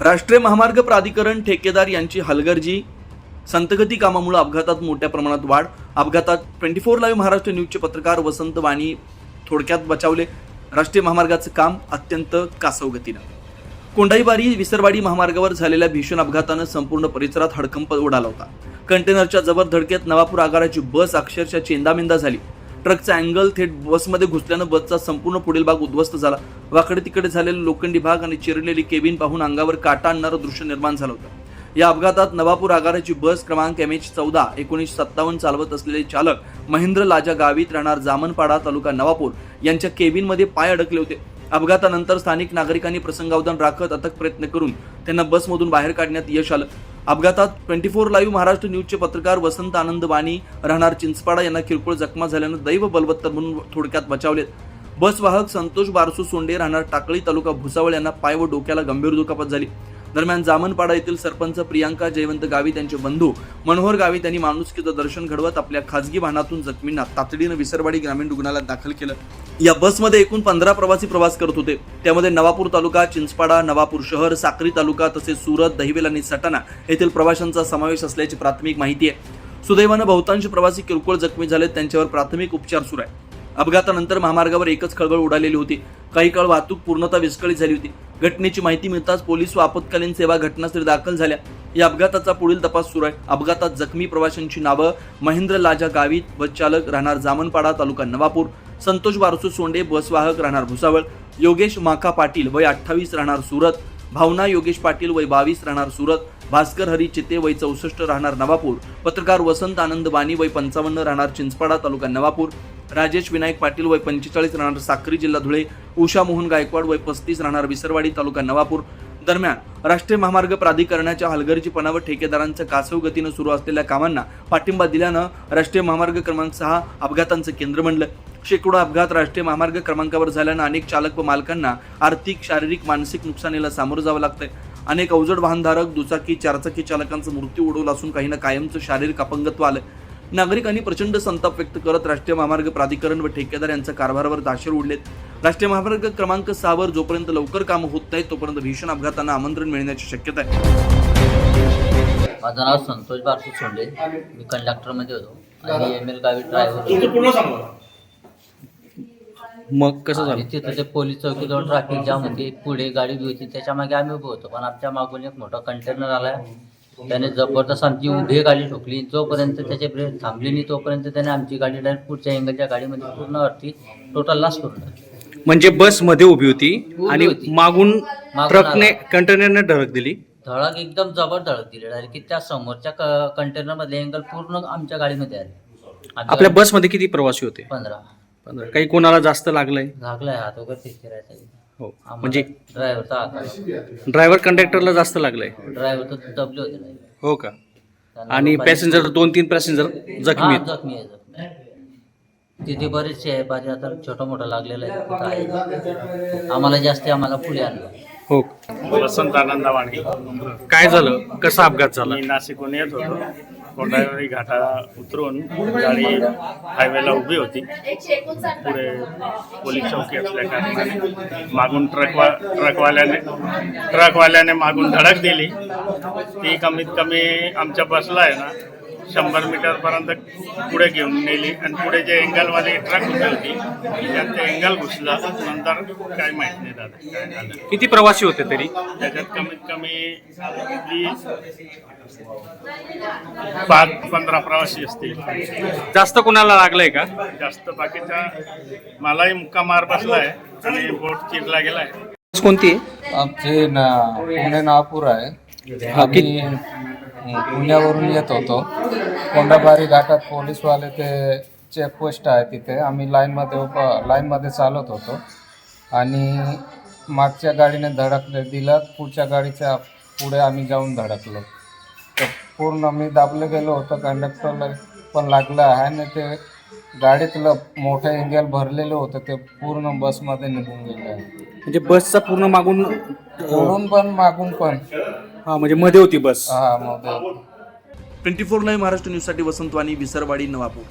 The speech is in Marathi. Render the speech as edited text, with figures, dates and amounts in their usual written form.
राष्ट्रीय महामार्ग प्राधिकरण ठेकेदार यांची हलगर्जी, संतगती कामामुळे अपघातात मोठ्या प्रमाणात वाढ. अपघातात 24 लाईव्ह महाराष्ट्र न्यूजचे पत्रकार वसंत वाणी थोडक्यात बचावले. राष्ट्रीय महामार्गाचं काम अत्यंत कासव गतीनं. कोंढाईबारी विसरवाडी महामार्गावर झालेल्या भीषण अपघातानं संपूर्ण परिसरात हडकंप उडाला होता. कंटेनरच्या जबर धडकेत नवापूर आगाराची बस अक्षरशः चेंदामेंदा झाली. ट्रकचा अँगल थेट बसमध्ये घुसल्यानं बसचा संपूर्ण पुढील भाग उद्ध्वस्त झाला. वाकडे तिकडे झालेले लोखंडी भाग आणि चिरलेली केबिन पाहून अंगावर काटा आणणारं दृश्य निर्माण झालं होतं. या अपघातात नवापूर आगाराची बस क्रमांक MH14-1957 चालवत असलेले चालक महेंद्र लाजा गावित राहणार जामनपाडा तालुका नवापूर यांच्या केबिनमध्ये पाय अडकले होते. अपघातानंतर स्थानिक नागरिकांनी प्रसंगावधान राखत अथक प्रयत्न करून त्यांना बसमधून बाहेर काढण्यात यश आलं. अपघातात 24 लाईव्ह महाराष्ट्र न्यूजचे पत्रकार वसंत आनंद वाणी राहणार चिंचपाडा यांना किरकोळ जखमा झाल्यानं दैव बलवत्तर म्हणून थोडक्यात बचावलेत. बसवाहक संतोष बारसू सोंडे राहणार टाकळी तालुका भुसावळ यांना पाय व डोक्याला गंभीर दुखापत झाली. दरम्यान जामनपाडा येथील सरपंच प्रियांका जयवंत गावित यांचे बंधू मनोहर गावित यांनी माणुसकीचं दर्शन घडवत आपल्या खासगी वाहनातून जखमींना तातडीनं विसरवाडी ग्रामीण रुग्णालयात दाखल केलं. या बसमध्ये एकूण 15 प्रवासी प्रवास करत होते. त्यामध्ये नवापूर तालुका, चिंचपाडा, नवापूर शहर, साक्री तालुका तसेच सुरत, दहिवेल आणि सटाणा येथील प्रवाशांचा समावेश असल्याची प्राथमिक माहिती आहे. सुदैवानं बहुतांश प्रवासी किरकोळ जखमी झालेत. त्यांच्यावर प्राथमिक उपचार सुरू आहे. अपघातानंतर महामार्गावर एकच खळबळ उडालेली होती. काही काळ वाहतूक पूर्णतः विस्कळीत झाली होती. घटनेची माहिती मिळताच पोलीस व आपत्कालीन सेवा घटनास्थळी दाखल झाल्या. या अपघाताचा पुढील तपास सुरू आहे. अपघातात जखमी प्रवाशांची नावं महेंद्र लाजा गावित, बस चालक राहणार जामनपाडा तालुका नवापूर, संतोष बारसू सोंडे बसवाहक राहणार भुसावळ, योगेश माका पाटील वय 28 राहणार सुरत, भावना योगेश पाटील वय 22 राहणार सुरत, भास्कर हरी चिते वय 64 राहणार नवापूर, पत्रकार वसंत आनंद वाणी वय 55 राहणार चिंचपाडा तालुका नवापूर, राजेश विनायक पाटील वय 45 राहणार साक्री जिल्हा धुळे, उषा मोहन गायकवाड वय 35 राहणार विसरवाडी तालुका नवापूर. दरम्यान राष्ट्रीय महामार्ग प्राधिकरणाच्या हलगर्जीपणावर ठेकेदारांच्या कासव गतीनं सुरू असलेल्या कामांना पाठिंबा दिल्यानं राष्ट्रीय महामार्ग क्रमांक 6 अपघातांचं केंद्र बनलं. शेकडो अपघात राष्ट्रीय महामार्ग क्रमांकावर झाल्यानं अनेक चालक व मालकांना आर्थिक, शारीरिक, मानसिक नुकसानीला सामोरं जावं लागतंय. अनेक अवजड वाहनधारक, दुचाकी, चारचाकी चालकांचा मृत्यू ओढवला असून काहींना कायमचं शारीरिक अपंगत्व आलं. नागरिकांनी प्रचंड संताप व्यक्त करत राष्ट्रीय महामार्ग प्राधिकरण व ठेकेदार यांच्या कारभारावर दाशर उडलेत. राष्ट्रीय महामार्ग क्रमांक 6 वर जोपर्यंत लवकर काम होत नाही तोपर्यंत भीषण अपघातांना आमंत्रण मिळण्याची शक्यता आहे. माझं नाव संतोष बारसू सोंडे. मी कंडक्टरमध्ये होतो आणि ML गावी ड्रायव्हर. मग कसं झालं? तिथं ते पोलीस चौकीजवळ ट्रॅफिक जाम होती. पुढे गाडी बी होती, त्याच्या मागे आम्ही उभे होतो. पण आमच्या मागून एक मोठा कंटेनर आला. त्याने जबरदस्त आमची उभी गाडी ठोकली. जोपर्यंत त्याचे ब्रेक थांबली नाही तोपर्यंत त्याने आमची गाडी डायरेक्ट पुढच्या अँगलच्या गाडीमध्ये पूर्ण वरती टोटल लॉस करून टाकली. म्हणजे बस मध्ये उभी होती आणि मागून ट्रकने कंटेनरने धडक दिली. धडक एकदम जबर धडक दिली डायरेक्ट, की त्या समोरच्या कंटेनर मधले अँगल पूर्ण आमच्या गाडीमध्ये आले. आपल्या बस मध्ये किती प्रवासी होते? 15. काही कोणाला जास्त लागलंय? हात वगैरे फिरायचा. हो, म्हणजे ड्रायव्हरचा हात, ड्रायव्हर कंडक्टरला जास्त लागलंय. ड्रायव्हर तर दबले होते. हो का? आणि पॅसेंजर 2-3 पॅसेंजर जखमी आहेत. जखमी आहे. तिथे बरेचसे आहे. बाजी आता छोटा मोठा लागलेला आहे. आम्हाला पुढे आणलं. हो. वसंत आनंद वाणी. काय झालं? कसा अपघात झाला? मी नाशिकहून येत होतो. कोंढाईबारी घाटा उतरून गाडी हायवेला उभी होती. पुढे पोलीस चौकी असल्या कारणाने मागून ट्रकवाल्याने मागून धडक दिली. ती कमीत कमी आमच्या बसला आहे ना 100 मीटरपर्यंत पुढे घेऊन नेली आणि पुढे जे अँगलमध्ये ट्रक उभी होती त्यात ते अँगल घुसला. नंतर काय माहित नाही दादा काय झालं. किती प्रवासी होते तरी? त्याच्यात कमीत कमी 5-15 प्रवासी असतील. जास्त कोणाला लागलंय का? जास्त बाकीच्या मलाही मुक्का मार बसलाय आणि बोट चिरला गेलाय. कोणती? आमचे पुणे नागपूर आहे. आम्ही पुण्यावरून येत होतो. कोंढाईबारी घाटात पोलीसवाले ते चेकपोस्ट आहे तिथे. आम्ही लाईनमध्ये चालत होतो आणि मागच्या गाडीने धडक दिलं. पुढच्या गाडीच्या पुढे आम्ही जाऊन धडकलो. तर पूर्ण मी दाबले गेलो होतो. कंडक्टरला पण लागलं आहे आणि ते गाडीतलं मोठं एंगल भरलेलं होतं ते पूर्ण बसमध्ये निघून गेलं आहे. म्हणजे बसचा पूर्ण मागून पण मागून पण. हा, म्हणजे मध्ये होती बस. हा, मध्ये. 24 लाईव्ह महाराष्ट्र न्यूजसाठी वसंत वाणी, विसरवाडी, नवापूर.